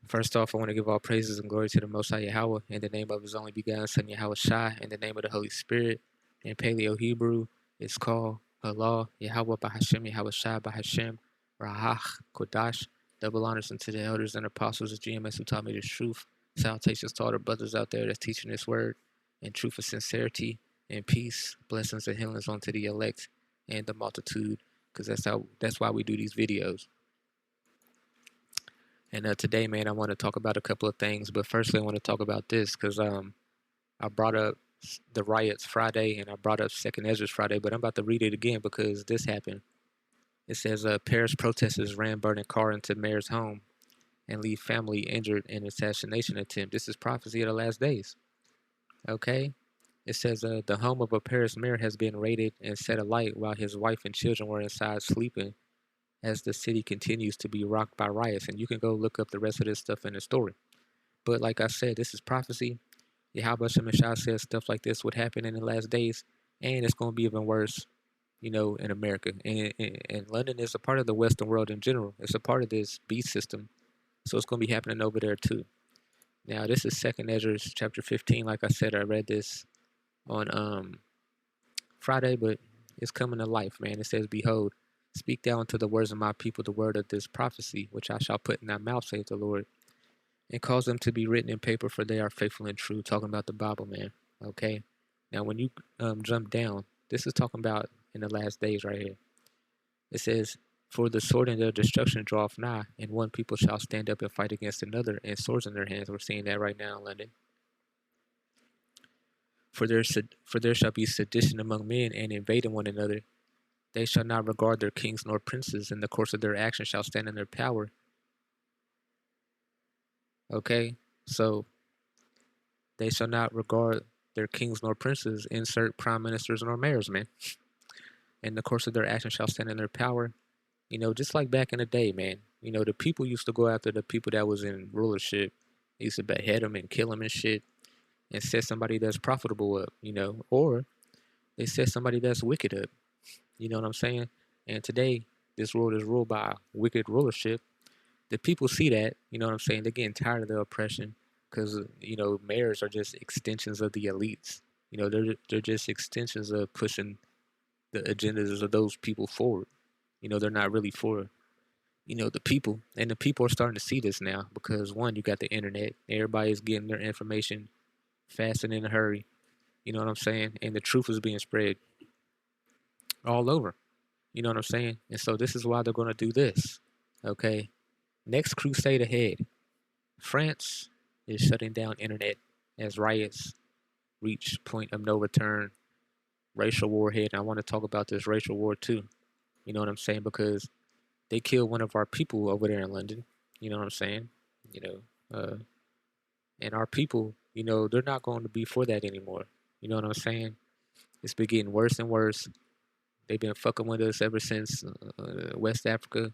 First off, I want to give all praises and glory to the Most High Yahawah in the name of His only begotten Son YAHAWASHI in the name of the Holy Spirit. In Paleo Hebrew, it's called Allah Yahawah Bahashem YAHAWASHI Bahashem Rahach Kodash. Double honors unto the elders and apostles of GMS who taught me the truth. Salutations to all the brothers out there that's teaching this word in truth and sincerity and peace. Blessings and healings unto the elect and the multitude, because that's why we do these videos. And today, man, I want to talk about a couple of things. But firstly, I want to talk about this because I brought up the riots Friday and I brought up Second Ezra's Friday, but I'm about to read it again because this happened. It says Paris protesters ran burning car into mayor's home and leave family injured in assassination attempt. This is prophecy of the last days. Okay. It says the home of a Paris mayor has been raided and set alight while his wife and children were inside sleeping, as the city continues to be rocked by riots. And you can go look up the rest of this stuff in the story. But like I said, this is prophecy. YAHAWASHI says stuff like this would happen in the last days, and it's going to be even worse, in America. And London is a part of the Western world in general. It's a part of this beast system, so it's going to be happening over there too. Now, this is 2nd Ezra chapter 15. Like I said, I read this on Friday, but it's coming to life, man. It says, "Behold, speak thou unto the words of my people the word of this prophecy, which I shall put in thy mouth, saith the Lord, and cause them to be written in paper, for they are faithful and true." Talking about the Bible, man. Okay. Now, when you jump down, this is talking about in the last days right here. It says, "For the sword and their destruction draweth nigh, and one people shall stand up and fight against another, and swords in their hands." We're seeing that right now in London. For there shall be sedition among men, and invading one another. They shall not regard their kings nor princes, and the course of their action shall stand in their power. Okay, so they shall not regard their kings nor princes, insert prime ministers nor mayors, man. And the course of their action shall stand in their power. Just like back in the day, man. The people used to go after the people that was in rulership. They used to behead them and kill them and shit, and set somebody that's profitable up, or they set somebody that's wicked up. You know what I'm saying? And today, this world is ruled by wicked rulership. The people see that, you know what I'm saying? They're getting tired of the oppression because, mayors are just extensions of the elites. They're just extensions of pushing the agendas of those people forward. They're not really for, the people. And the people are starting to see this now because, one, you got the internet. Everybody's getting their information fast and in a hurry. You know what I'm saying? And the truth is being spread all over. You know what I'm saying? And so this is why they're going to do this. Okay. Next crusade ahead. France is shutting down internet as riots reach point of no return. Racial war ahead. And I want to talk about this racial war too. You know what I'm saying? Because they killed one of our people over there in London. You know what I'm saying? And our people, they're not going to be for that anymore. You know what I'm saying? It's been getting worse and worse. They've been fucking with us ever since West Africa.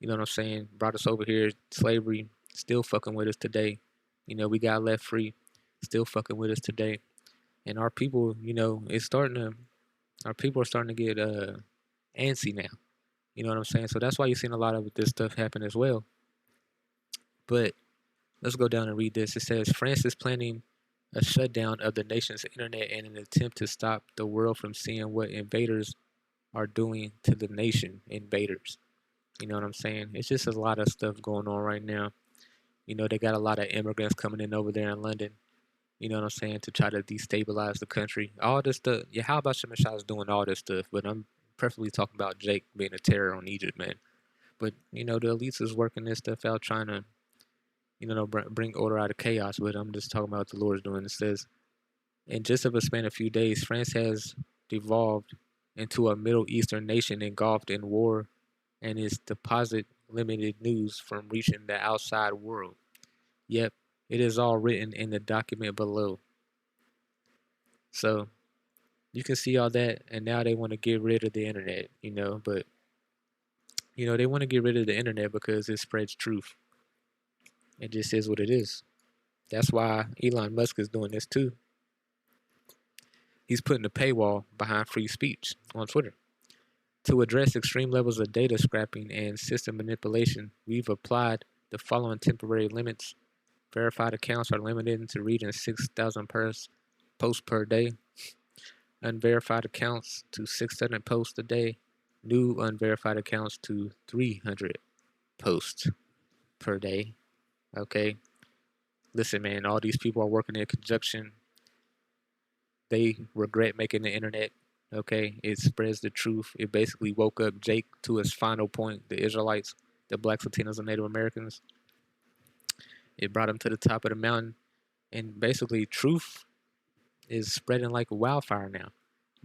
You know what I'm saying? Brought us over here, slavery, still fucking with us today. We got left free, still fucking with us today. And our people, our people are starting to get antsy now. You know what I'm saying? So that's why you're seeing a lot of this stuff happen as well. But let's go down and read this. It says, France is planning a shutdown of the nation's internet in an attempt to stop the world from seeing what invaders are doing to the nation. Invaders. You know what I'm saying? It's just a lot of stuff going on right now. They got a lot of immigrants coming in over there in London. You know what I'm saying? To try to destabilize the country. All this stuff. Yeah, how about Shemashah is doing all this stuff? But I'm preferably talking about Jake being a terror on Egypt, man. But, the elites is working this stuff out, trying to, bring order out of chaos. But I'm just talking about what the Lord's doing. It says, in just of a span of a few days, France has devolved into a Middle Eastern nation engulfed in war, and its deposit limited news from reaching the outside world. Yep, it is all written in the document below. So you can see all that, and now they want to get rid of the internet, but they want to get rid of the internet because it spreads truth. It just is what it is. That's why Elon Musk is doing this too. He's putting a paywall behind free speech on Twitter. To address extreme levels of data scrapping and system manipulation, we've applied The following temporary limits: verified accounts are limited to reading 6,000 posts per day. Unverified accounts to 600 posts a day. New unverified accounts to 300 posts per day. Okay. Listen, man, all these people are working in conjunction. They regret making the internet. Okay. It spreads the truth. It basically woke up Jake to his final point, the Israelites, the blacks, Latinos, and Native Americans. It brought him to the top of the mountain. And basically, truth is spreading like a wildfire now.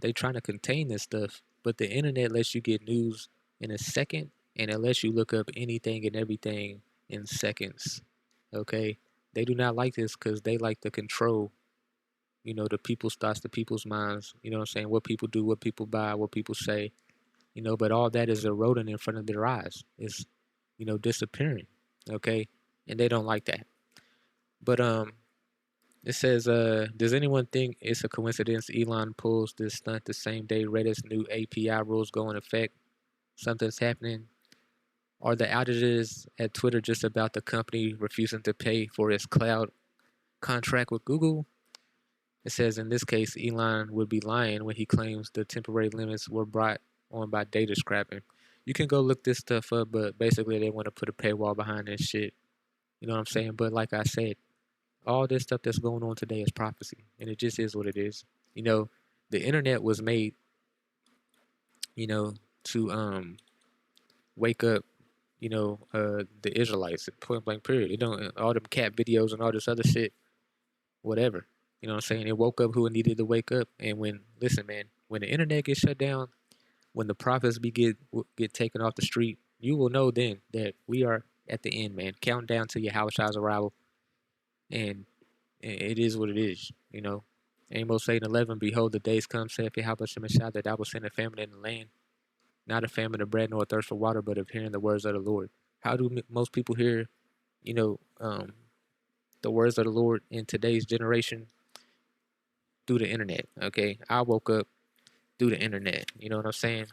They trying to contain this stuff, but the internet lets you get news in a second, and it lets you look up anything and everything in seconds. Okay, they do not like this because they like to control, the people's thoughts, the people's minds. You know what I'm saying? What people do, what people buy, what people say. But all that is eroding in front of their eyes. It's, disappearing. Okay, and they don't like that. But it says, does anyone think it's a coincidence Elon pulls this stunt the same day Reddit's new API rules go in effect? Something's happening. Are the outages at Twitter just about the company refusing to pay for its cloud contract with Google? It says in this case, Elon would be lying when he claims the temporary limits were brought on by data scrapping. You can go look this stuff up, but basically they want to put a paywall behind this shit. You know what I'm saying? But like I said, all this stuff that's going on today is prophecy, and it just is what it is. The internet was made, to wake up, the Israelites, point blank period. It don't all them cat videos and all this other shit, whatever. You know what I'm saying? It woke up who it needed to wake up. And listen, man, when the internet gets shut down, when the prophets get taken off the street, you will know then that we are at the end, man. Count down to YAHAWASHI's arrival, and it is what it is, Amos 8:11, behold, the days come, saith Yahweh Shemashah, that I will send a famine in the land, not a famine of bread nor a thirst for water, but of hearing the words of the Lord. How do most people hear, the words of the Lord in today's generation? Through the internet, okay? I woke up through the internet, you know what I'm saying?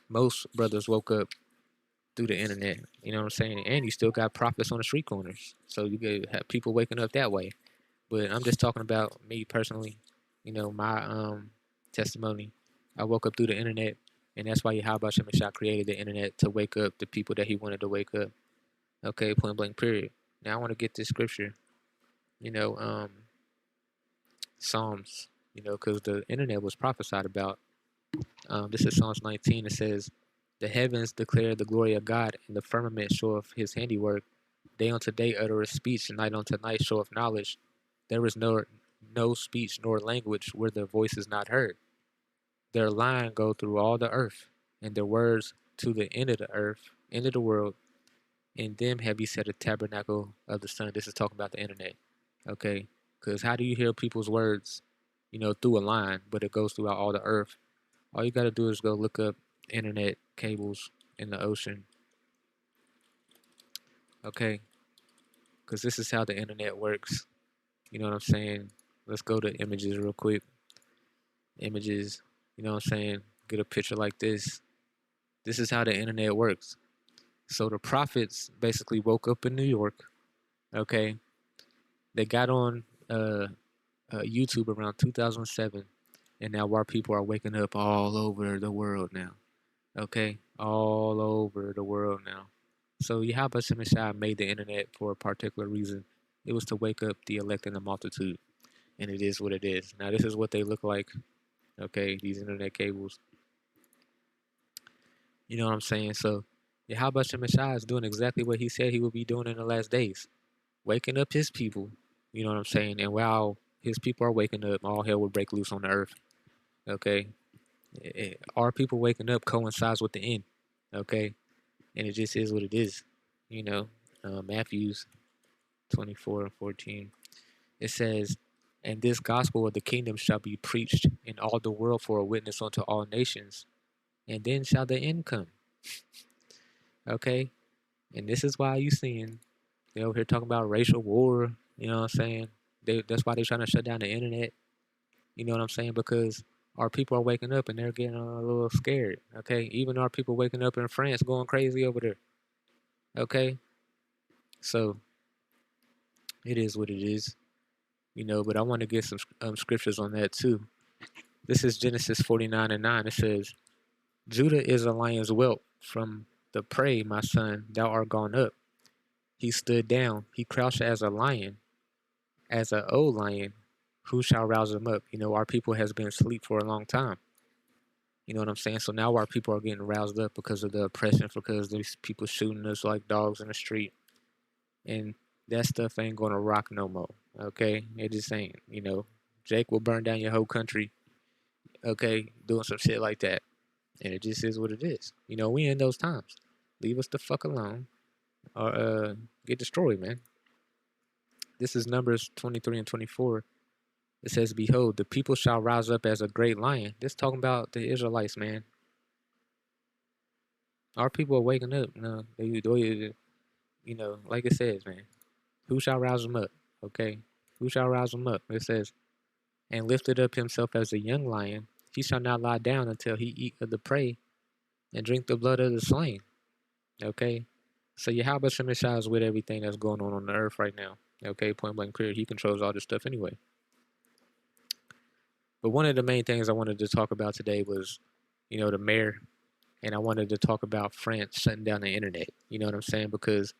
Most brothers woke up through the internet, you know what I'm saying? And you still got prophets on the street corners, so you could have people waking up that way. But I'm just talking about me personally, my testimony. I woke up through the internet, and that's why Yahweh Shemashah created the internet to wake up the people that he wanted to wake up. Okay, point blank, period. Now I want to get this scripture, you know, um, Psalms, because the internet was prophesied about. This is Psalms 19. It says, the heavens declare the glory of God, and the firmament showeth his handiwork. Day unto day uttereth speech, and night unto night showeth knowledge. There is no speech nor language where their voice is not heard. Their line go through all the earth, and their words to the end of the earth, end of the world. In them have you set a tabernacle of the sun. This is talking about the internet, okay? Because how do you hear people's words, through a line, but it goes throughout all the earth? All you got to do is go look up internet cables in the ocean, okay? Because this is how the internet works. You know what I'm saying? Let's go to images real quick. Images, you know what I'm saying? Get a picture like this. This is how the internet works. So the prophets basically woke up in New York, okay? They got on YouTube around 2007, and now our people are waking up all over the world now, okay? All over the world now. So Yahweh Shemashah made the internet for a particular reason. It was to wake up the elect and the multitude, and it is what it is. Now this is what they look like, okay? These internet cables. You know what I'm saying? So Yahweh Shemashah is doing exactly what he said he would be doing in the last days, waking up his people. You know what I'm saying? And while his people are waking up, all hell will break loose on the earth. Okay, our people waking up coincides with the end. Okay, and it just is what it is. Matthew's 24:14. It says, "And this gospel of the kingdom shall be preached in all the world for a witness unto all nations, and then shall the end come." Okay, and this is why you seeing they over here talking about racial war. You know what I'm saying? That's why they're trying to shut down the internet. You know what I'm saying? Because our people are waking up and they're getting a little scared. Okay, even our people waking up in France going crazy over there. Okay, So it is what it is, but I want to get some scriptures on that too. This is Genesis 49:9. It says, Judah is a lion's whelp. From the prey, my son, thou art gone up. He stood down. He crouched as a lion, as an old lion. Who shall rouse him up? Our people has been asleep for a long time. You know what I'm saying? So now our people are getting roused up because of the oppression, because these people shooting us like dogs in the street. And that stuff ain't gonna rock no more. Okay? It just ain't. Jake will burn down your whole country, okay, doing some shit like that. And it just is what it is. We in those times. Leave us the fuck alone, or get destroyed, man. This is Numbers 23 and 24. It says, Behold, the people shall rise up as a great lion. This talking about the Israelites, man. Our people are waking up. Like it says, man. Who shall rouse them up? Okay. Who shall rouse them up? It says, and lifted up himself as a young lion. He shall not lie down until he eat of the prey and drink the blood of the slain. Okay. So Yahweh Shemeshah is with everything that's going on the earth right now. Okay. Point blank period. He controls all this stuff anyway. But one of the main things I wanted to talk about today was, the mayor. And I wanted to talk about France shutting down the internet. You know what I'm saying? Because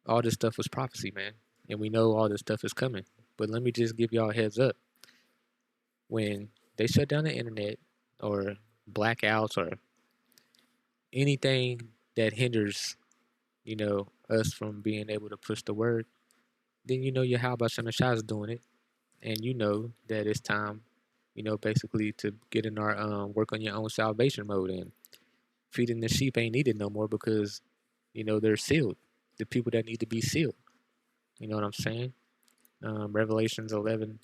all this stuff was prophecy, man. And we know all this stuff is coming. But let me just give y'all a heads up. When they shut down the internet, or blackouts, or anything that hinders, us from being able to push the word, then Yahweh Shemeshah is doing it. And you know that it's time, basically to get in our work on your own salvation mode. And feeding the sheep ain't needed no more because, they're sealed. The people that need to be sealed. You know what I'm saying? Revelation 7.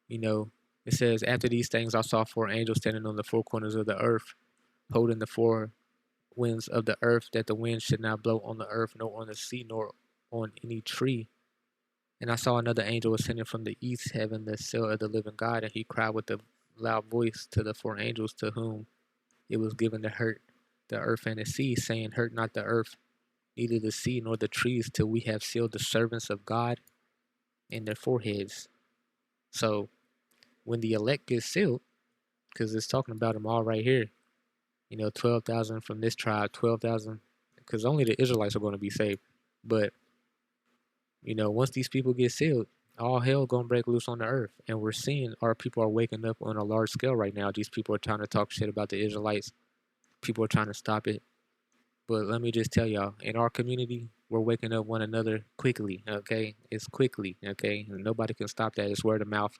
It says, after these things I saw 4 angels standing on the 4 corners of the earth, holding the 4 winds of the earth, that the wind should not blow on the earth, nor on the sea, nor on any tree. And I saw another angel ascending from the east, having the seal of the living God, and he cried with a loud voice to the 4 angels to whom it was given to hurt the earth and the sea, saying, hurt not the earth, neither the sea nor the trees, till we have sealed the servants of God in their foreheads. So when the elect get sealed, because it's talking about them all right here, 12,000 from this tribe, 12,000, because only the Israelites are going to be saved. But, once these people get sealed, all hell going to break loose on the earth. And we're seeing our people are waking up on a large scale right now. These people are trying to talk shit about the Israelites. People are trying to stop it. But let me just tell y'all, in our community, we're waking up one another quickly, okay? It's quickly, okay? And nobody can stop that. It's word of mouth.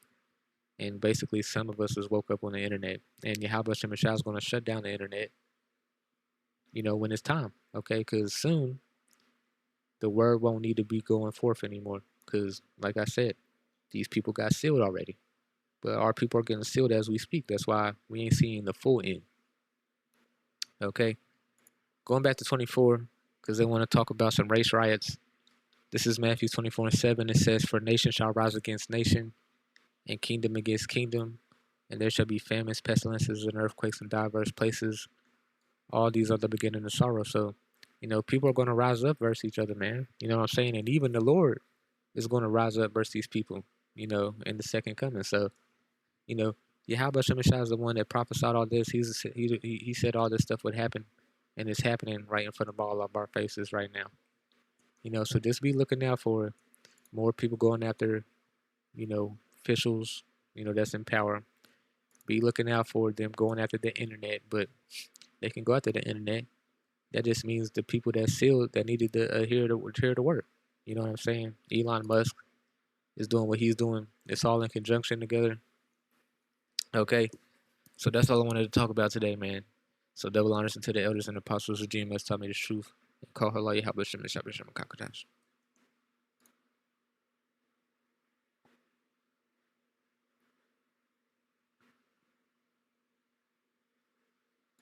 And basically, some of us has woke up on the internet. And Yahweh Shemeshah is going to shut down the internet, when it's time, okay? Because soon, the word won't need to be going forth anymore. Because, like I said, these people got sealed already. But our people are getting sealed as we speak. That's why we ain't seeing the full end, okay? Going back to 24, because they want to talk about some race riots. This is Matthew 24:7. It says, for nation shall rise against nation, and kingdom against kingdom, and there shall be famines, pestilences, and earthquakes in diverse places. All these are the beginning of sorrow. So, people are going to rise up versus each other, man. You know what I'm saying? And even the Lord is going to rise up versus these people, in the second coming. So, Yahweh Shemeshah is the one that prophesied all this. He said all this stuff would happen, and it's happening right in front of all of our faces right now. So just be looking out for more people going after, officials, that's in power. Be looking out for them going after the internet, but they can go after the internet. That just means the people that sealed, that needed to adhere to work. You know what I'm saying? Elon Musk is doing what he's doing. It's all in conjunction together. Okay, so that's all I wanted to talk about today, man. So double honors unto the elders and apostles of GMS taught me the truth. And call her Allah Yahweh Shem Shabbat Shem Kakadash.